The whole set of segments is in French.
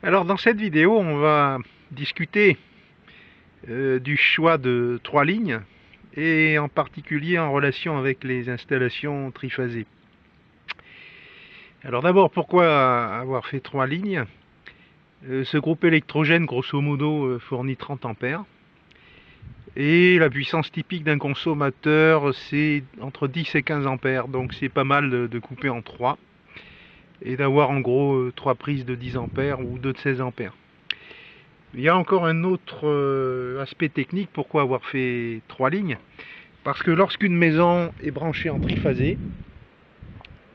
Alors dans cette vidéo, on va discuter du choix de 3 lignes et en particulier en relation avec les installations triphasées. Alors d'abord, pourquoi avoir fait 3 lignes? Ce groupe électrogène, grosso modo, fournit 30 ampères. Et la puissance typique d'un consommateur, c'est entre 10 et 15 ampères. Donc c'est pas mal de couper en 3 et d'avoir en gros 3 prises de 10 ampères ou 2 de 16 ampères. Il y a encore un autre aspect technique, pourquoi avoir fait 3 lignes. Parce que lorsqu'une maison est branchée en triphasé,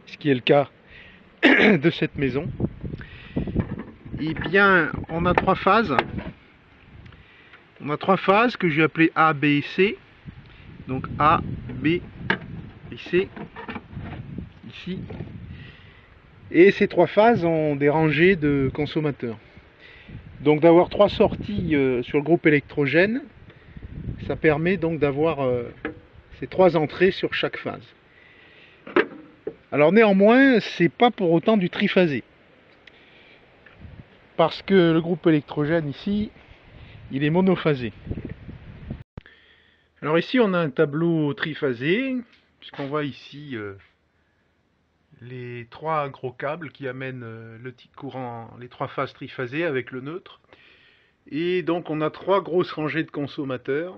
ce qui est le cas de cette maison, eh bien on a 3 phases. On a 3 phases que j'ai appelées A, B et C. Donc A, B et C, ici. Et ces 3 phases ont des rangées de consommateurs. Donc d'avoir 3 sorties sur le groupe électrogène, ça permet donc d'avoir ces 3 entrées sur chaque phase. Alors néanmoins, c'est pas pour autant du triphasé. Parce que le groupe électrogène ici, il est monophasé. Alors ici on a un tableau triphasé, puisqu'on voit ici les 3 gros câbles qui amènent le courant, les 3 phases triphasées avec le neutre. Et donc on a 3 grosses rangées de consommateurs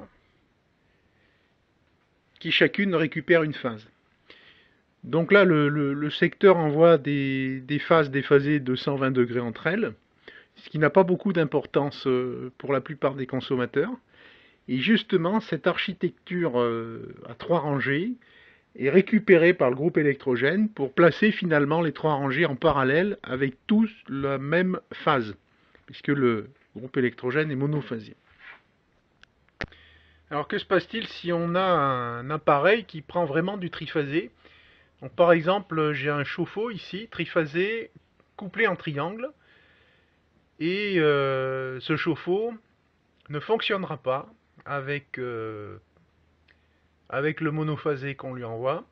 qui chacune récupère une phase. Donc là le secteur envoie des phases déphasées de 120 degrés entre elles, ce qui n'a pas beaucoup d'importance pour la plupart des consommateurs. Et justement, cette architecture à 3 rangées est récupérée par le groupe électrogène pour placer finalement les 3 rangées en parallèle avec tous la même phase, puisque le groupe électrogène est monophasé. Alors que se passe-t-il si on a un appareil qui prend vraiment du triphasé? Donc, par exemple, j'ai un chauffe-eau ici, triphasé, couplé en triangle, et ce chauffe-eau ne fonctionnera pas avec le monophasé qu'on lui envoie,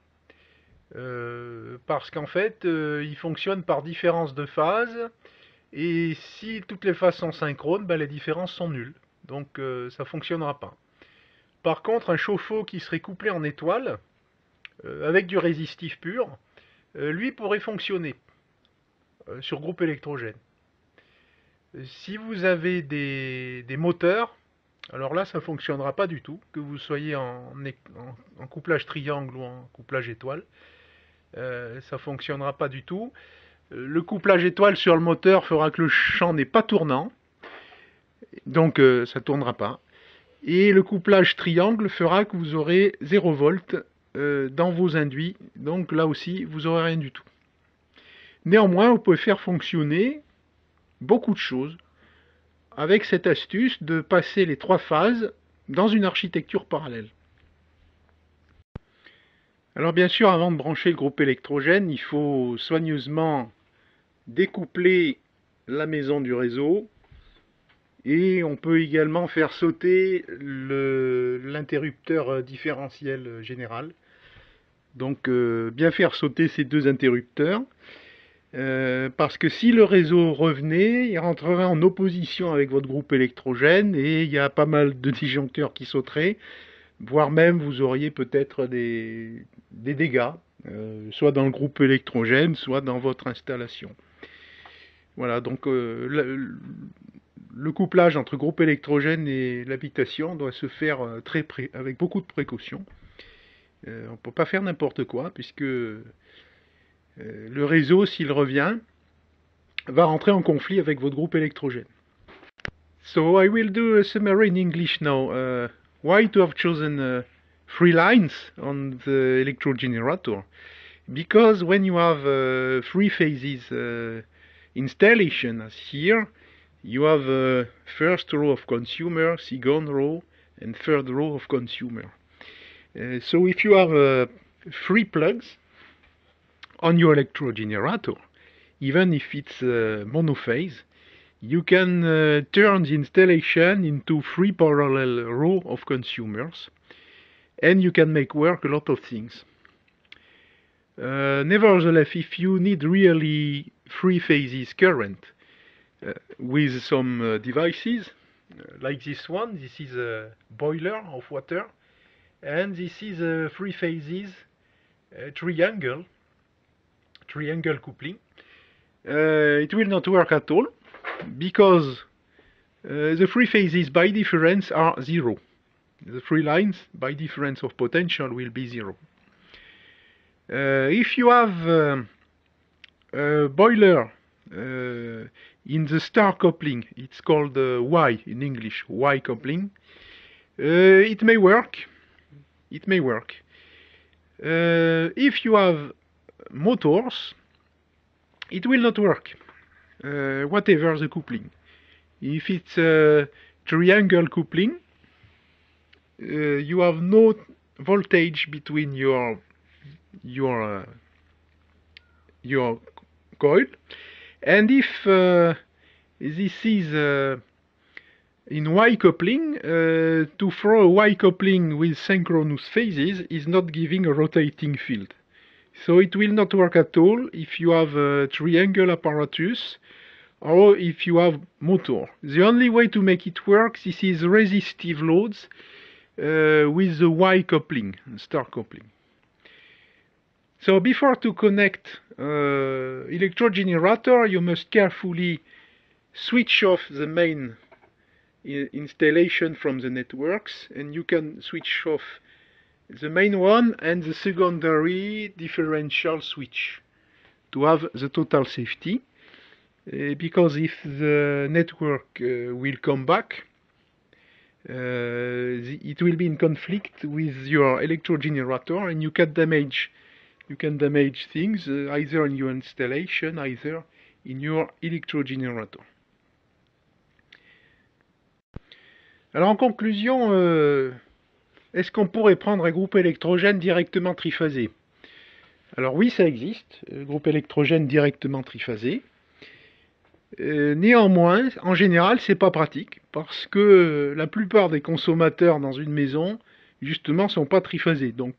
parce qu'en fait il fonctionne par différence de phase, et si toutes les phases sont synchrones, les différences sont nulles, donc ça fonctionnera pas. Par contre, un chauffe-eau qui serait couplé en étoile avec du résistif pur, lui pourrait fonctionner sur groupe électrogène. Si vous avez des moteurs, alors là ça ne fonctionnera pas du tout, que vous soyez en couplage triangle ou en couplage étoile, ça ne fonctionnera pas du tout. Le couplage étoile sur le moteur fera que le champ n'est pas tournant, donc ça ne tournera pas. Et le couplage triangle fera que vous aurez 0 volt dans vos induits, donc là aussi vous n'aurez rien du tout. Néanmoins, vous pouvez faire fonctionner beaucoup de choses avec cette astuce de passer les 3 phases dans une architecture parallèle. Alors bien sûr, avant de brancher le groupe électrogène, il faut soigneusement découpler la maison du réseau, et on peut également faire sauter l'interrupteur différentiel général. Donc bien faire sauter ces 2 interrupteurs, parce que si le réseau revenait, il rentrerait en opposition avec votre groupe électrogène, et il y a pas mal de disjoncteurs qui sauteraient, voire même vous auriez peut-être des dégâts, soit dans le groupe électrogène, soit dans votre installation. Voilà, donc le couplage entre groupe électrogène et l'habitation doit se faire avec beaucoup de précautions. On ne peut pas faire n'importe quoi, puisque le réseau, s'il revient, va rentrer en conflit avec votre groupe électrogène. So I will do a summary in English now. Why to have chosen 3 lines on the electro generator? Because when you have 3 phases installation, as here, you have first row of consumer, second row, and third row of consumer. So if you have 3 plugs on your electro generator, even if it's monophase, you can turn the installation into 3 parallel rows of consumers, and you can make work a lot of things. Nevertheless, if you need really 3 phases current, with some devices like this one. This is a boiler of water, and this is a three phases triangle coupling. It will not work at all because the three phases by difference are zero. The three lines by difference of potential will be zero. If you have a boiler in the star coupling, it's called Y in English, Y coupling, it may work. It may work. If you have motors, it will not work, whatever the coupling. If it's a triangle coupling, you have no voltage between your coil, and if this is in Y coupling, to throw a Y coupling with synchronous phases is not giving a rotating field. So it will not work at all if you have a triangle apparatus or if you have motor. The only way to make it work, this is resistive loads with the Y coupling, star coupling. So before to connect electrode generator, you must carefully switch off the main installation from the networks, and you can switch off the main one and the secondary differential switch to have the total safety, because if the network will come back, it will be in conflict with your electrode generator, and you can damage things either in your installation, either in your electrode generator. Alors en conclusion, est-ce qu'on pourrait prendre un groupe électrogène directement triphasé? Alors oui, ça existe, groupe électrogène directement triphasé. Néanmoins, en général, c'est pas pratique, parce que la plupart des consommateurs dans une maison, justement, sont pas triphasés. Donc,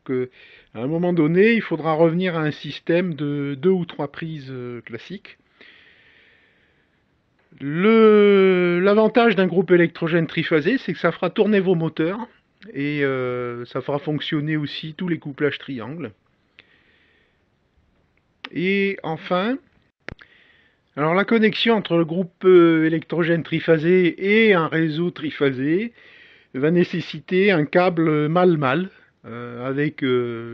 à un moment donné, il faudra revenir à un système de 2 ou 3 prises classiques. L'avantage d'un groupe électrogène triphasé, c'est que ça fera tourner vos moteurs et ça fera fonctionner aussi tous les couplages triangles. Et enfin, alors la connexion entre le groupe électrogène triphasé et un réseau triphasé va nécessiter un câble mâle-mâle avec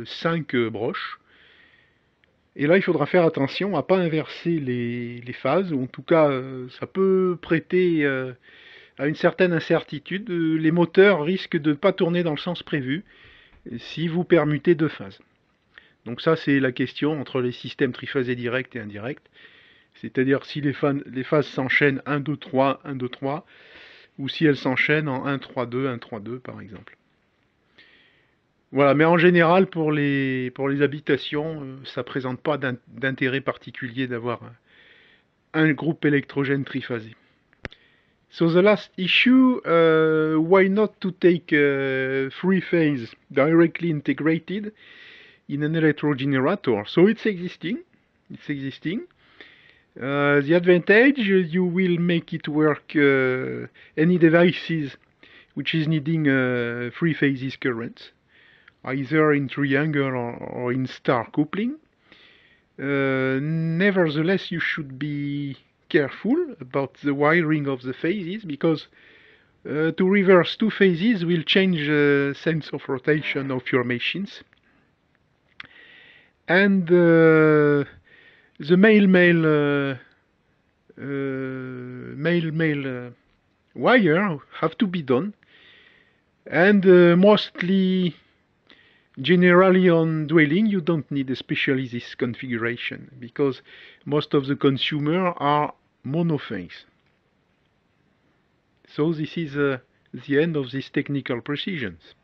5 broches. Et là, il faudra faire attention à ne pas inverser les phases, ou en tout cas, ça peut prêter à une certaine incertitude. Les moteurs risquent de ne pas tourner dans le sens prévu si vous permutez 2 phases. Donc ça, c'est la question entre les systèmes triphasés directs et indirects. C'est-à-dire si les phases s'enchaînent 1, 2, 3, 1, 2, 3, ou si elles s'enchaînent en 1, 3, 2, 1, 3, 2, par exemple. Voilà, mais en général, pour les habitations, ça ne présente pas d'intérêt particulier d'avoir un groupe électrogène triphasé. So the last issue, why not to take 3-phase directly integrated in an electrode generator? So it's existing. The advantage, you will make it work any devices which is needing 3 phases currents, either in triangle or in star coupling. Nevertheless, you should be careful about the wiring of the phases, because to reverse 2 phases will change the sense of rotation of your machines. And the male wire have to be done, and mostly, generally on dwelling, you don't need especially this configuration, because most of the consumers are monophase. So this is the end of these technical precisions.